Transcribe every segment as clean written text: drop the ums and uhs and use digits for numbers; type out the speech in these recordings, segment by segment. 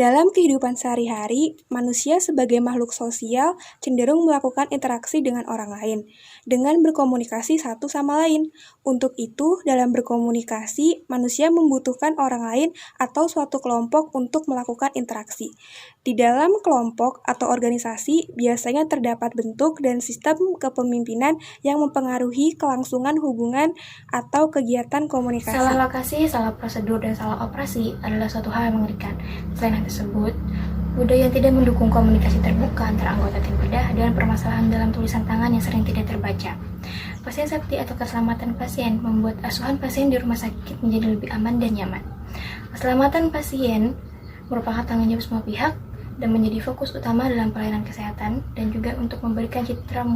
Dalam kehidupan sehari-hari, manusia sebagai makhluk sosial cenderung melakukan interaksi dengan orang lain, dengan berkomunikasi satu sama lain. Untuk itu, dalam berkomunikasi, manusia membutuhkan orang lain atau suatu kelompok untuk melakukan interaksi. Di dalam kelompok atau organisasi, biasanya terdapat bentuk dan sistem kepemimpinan yang mempengaruhi kelangsungan hubungan atau kegiatan komunikasi. Salah lokasi, salah prosedur, dan salah operasi adalah suatu hal yang mengerikan. Selain hal tersebut, budaya yang tidak mendukung komunikasi terbuka antara anggota tim bedah dan permasalahan dalam tulisan tangan yang sering tidak terbaca. Pasien safety atau keselamatan pasien membuat asuhan pasien di rumah sakit menjadi lebih aman dan nyaman. Keselamatan pasien merupakan tanggung jawab semua pihak dan menjadi fokus utama dalam pelayanan kesehatan dan juga untuk memberikan citra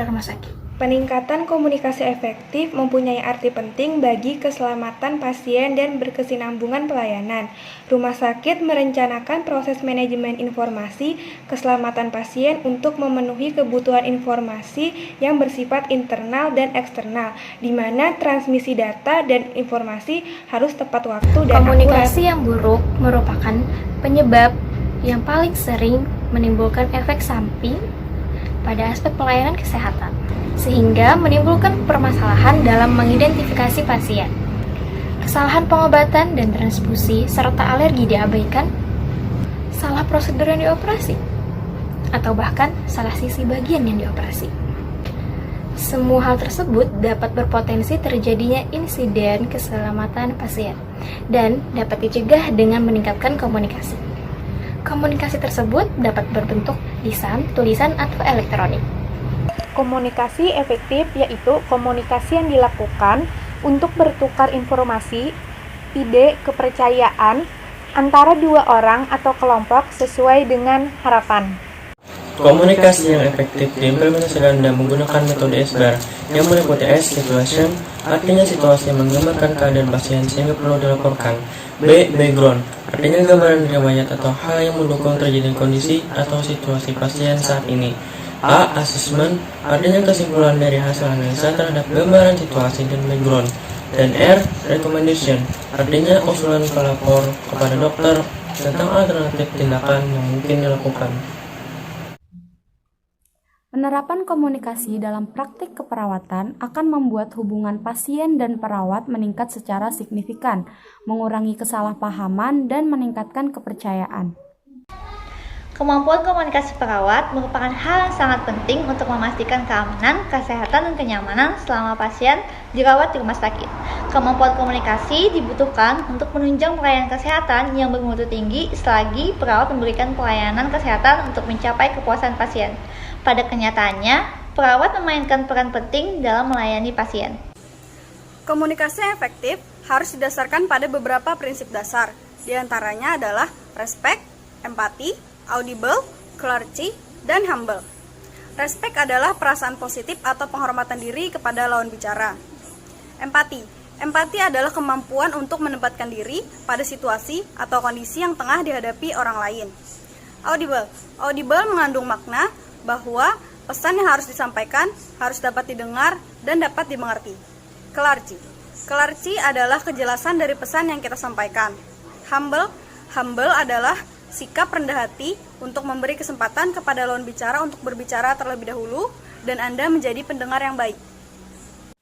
rumah sakit. Peningkatan komunikasi efektif mempunyai arti penting bagi keselamatan pasien dan berkesinambungan pelayanan. Rumah sakit merencanakan proses manajemen informasi keselamatan pasien untuk memenuhi kebutuhan informasi yang bersifat internal dan eksternal, di mana transmisi data dan informasi harus tepat waktu dan Komunikasi akurat. yang buruk merupakan penyebab yang paling sering menimbulkan efek samping pada aspek pelayanan kesehatan, sehingga menimbulkan permasalahan dalam mengidentifikasi pasien. Kesalahan pengobatan dan transfusi serta alergi diabaikan, salah prosedur yang dioperasi, atau bahkan salah sisi bagian yang dioperasi. Semua hal tersebut dapat berpotensi terjadinya insiden keselamatan pasien dan dapat dicegah dengan meningkatkan komunikasi. Komunikasi tersebut dapat berbentuk lisan, tulisan, atau elektronik. Komunikasi efektif yaitu komunikasi yang dilakukan untuk bertukar informasi, ide, kepercayaan antara dua orang atau kelompok sesuai dengan harapan. Komunikasi yang efektif diimplementasikan dan menggunakan metode SBAR yang meliputi S situation, artinya situasi yang menggambarkan keadaan pasien sehingga perlu dilaporkan. B. Background, artinya gambaran riwayat atau hal yang mendukung terjadinya kondisi atau situasi pasien saat ini. A. Assessment, artinya kesimpulan dari hasil analisa terhadap gambaran situasi dan background. Dan R. Recommendation, artinya usulan pelapor kepada dokter tentang alternatif tindakan yang mungkin dilakukan. Penerapan komunikasi dalam praktik keperawatan akan membuat hubungan pasien dan perawat meningkat secara signifikan, mengurangi kesalahpahaman, dan meningkatkan kepercayaan. Kemampuan komunikasi perawat merupakan hal yang sangat penting untuk memastikan keamanan, kesehatan, dan kenyamanan selama pasien dirawat di rumah sakit. Kemampuan komunikasi dibutuhkan untuk menunjang pelayanan kesehatan yang bermutu tinggi selagi perawat memberikan pelayanan kesehatan untuk mencapai kepuasan pasien. Pada kenyataannya, perawat memainkan peran penting dalam melayani pasien. Komunikasi yang efektif harus didasarkan pada beberapa prinsip dasar. Di antaranya adalah respect, empati, audible, clarity, dan humble. Respect adalah perasaan positif atau penghormatan diri kepada lawan bicara. Empati adalah kemampuan untuk menempatkan diri pada situasi atau kondisi yang tengah dihadapi orang lain. Audible mengandung makna bahwa pesan yang harus disampaikan harus dapat didengar dan dapat dimengerti. Clarity adalah kejelasan dari pesan yang kita sampaikan. Humble adalah sikap rendah hati untuk memberi kesempatan kepada lawan bicara untuk berbicara terlebih dahulu dan Anda menjadi pendengar yang baik.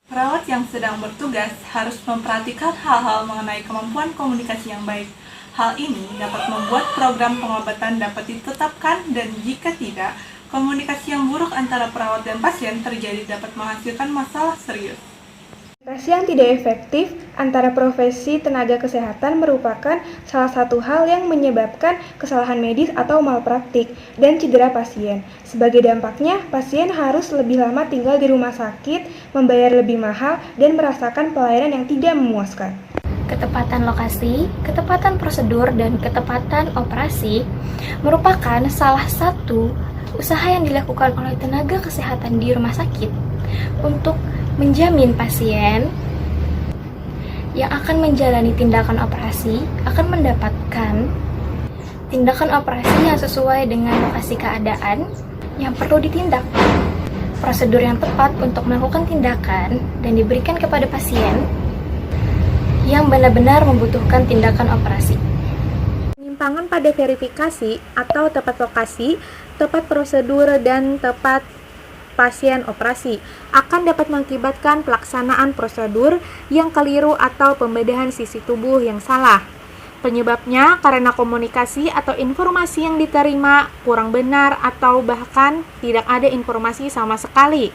Perawat yang sedang bertugas harus memperhatikan hal-hal mengenai kemampuan komunikasi yang baik. Hal ini dapat membuat program pengobatan dapat ditetapkan dan jika tidak, komunikasi yang buruk antara perawat dan pasien terjadi dapat menghasilkan masalah serius. Komunikasi yang tidak efektif antara profesi tenaga kesehatan merupakan salah satu hal yang menyebabkan kesalahan medis atau malpraktik dan cedera pasien. Sebagai dampaknya, pasien harus lebih lama tinggal di rumah sakit, membayar lebih mahal, dan merasakan pelayanan yang tidak memuaskan. Ketepatan lokasi, ketepatan prosedur, dan ketepatan operasi merupakan salah satu usaha yang dilakukan oleh tenaga kesehatan di rumah sakit untuk menjamin pasien yang akan menjalani tindakan operasi akan mendapatkan tindakan operasi yang sesuai dengan lokasi keadaan yang perlu ditindak, prosedur yang tepat untuk melakukan tindakan, dan diberikan kepada pasien yang benar-benar membutuhkan tindakan operasi. Penyimpangan pada verifikasi atau tepat lokasi, tepat prosedur, dan tepat pasien operasi akan dapat mengakibatkan pelaksanaan prosedur yang keliru atau pembedahan sisi tubuh yang salah. Penyebabnya karena komunikasi atau informasi yang diterima kurang benar atau bahkan tidak ada informasi sama sekali.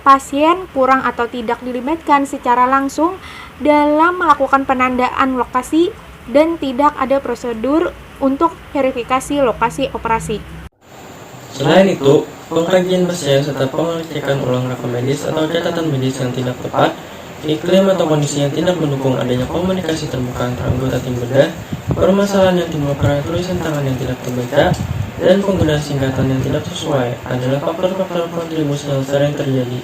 Pasien kurang atau tidak dilibatkan secara langsung dalam melakukan penandaan lokasi dan tidak ada prosedur untuk verifikasi lokasi operasi. Selain itu, pengkajian pasien serta pengecekan ulang rekam medis atau catatan medis yang tidak tepat, iklim atau kondisi yang tidak mendukung adanya komunikasi terbuka antar anggota tim bedah, permasalahan yang timbul karena tulisan tangan yang tidak terbaca, dan penggunaan singkatan yang tidak sesuai adalah faktor-faktor kontribusi yang sering terjadi.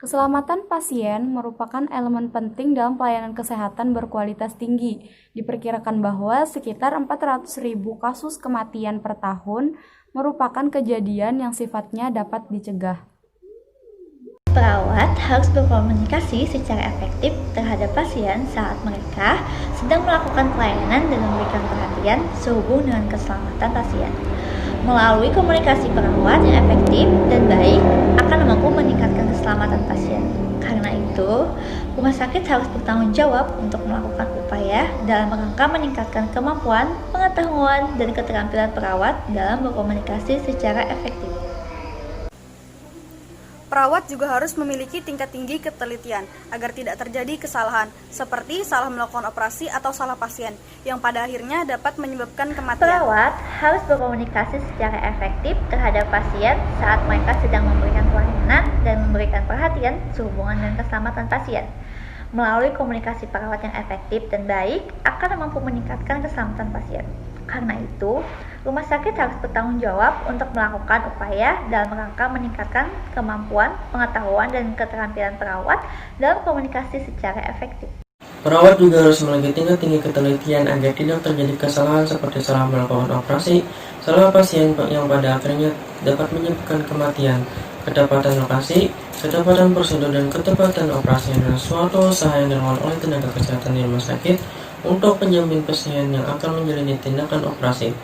Keselamatan pasien merupakan elemen penting dalam pelayanan kesehatan berkualitas tinggi. Diperkirakan bahwa sekitar 400.000 kasus kematian per tahun merupakan kejadian yang sifatnya dapat dicegah. Perawat harus berkomunikasi secara efektif terhadap pasien saat mereka sedang melakukan pelayanan dan memberikan perhatian sehubung dengan keselamatan pasien. Melalui komunikasi perawat yang efektif dan baik akan mampu meningkatkan keselamatan pasien. Karena itu, rumah sakit harus bertanggung jawab untuk melakukan upaya dalam rangka meningkatkan kemampuan, pengetahuan, dan keterampilan perawat dalam berkomunikasi secara efektif. Perawat juga harus memiliki tingkat tinggi ketelitian agar tidak terjadi kesalahan, seperti salah melakukan operasi atau salah pasien, yang pada akhirnya dapat menyebabkan kematian. Perawat harus berkomunikasi secara efektif terhadap pasien saat mereka sedang memberikan pelayanan dan memberikan perhatian sehubungan dengan keselamatan pasien. Melalui komunikasi perawat yang efektif dan baik akan mampu meningkatkan keselamatan pasien. Karena itu, rumah sakit harus bertanggung jawab untuk melakukan upaya dalam rangka meningkatkan kemampuan, pengetahuan, dan keterampilan perawat dalam komunikasi secara efektif. Perawat juga harus memiliki tingkat tinggi ketelitian agar tidak terjadi kesalahan seperti salah melakukan operasi, salah pasien yang pada akhirnya dapat menyebabkan kematian. Ketepatan lokasi, ketepatan prosedur, dan ketepatan operasi adalah suatu usaha yang dilakukan oleh tenaga kesehatan di rumah sakit untuk menjamin pasien yang akan menjalani tindakan operasi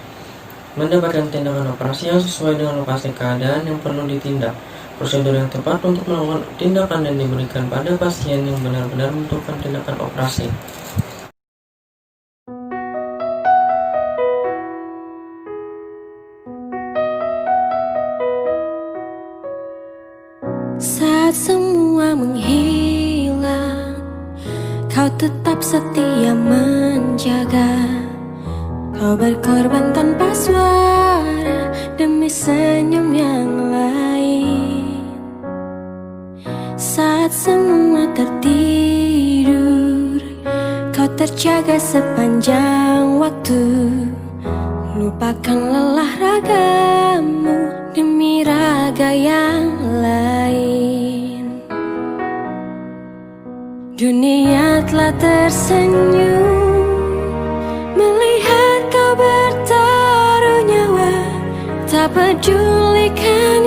mendapatkan tindakan operasi yang sesuai dengan lokasi keadaan yang perlu ditindak, prosedur yang tepat untuk melakukan tindakan dan diberikan pada pasien yang benar-benar membutuhkan tindakan operasi. Saat semua menghilang, kau tetap setia menjaga. Kau berkorban tanpa suara demi senyum yang lain. Saat semua tertidur, kau terjaga sepanjang waktu. Lupakan lelah ragamu demi raga yang lain. Dunia telah tersenyum melihat kau bertaruh nyawa, tak pedulikan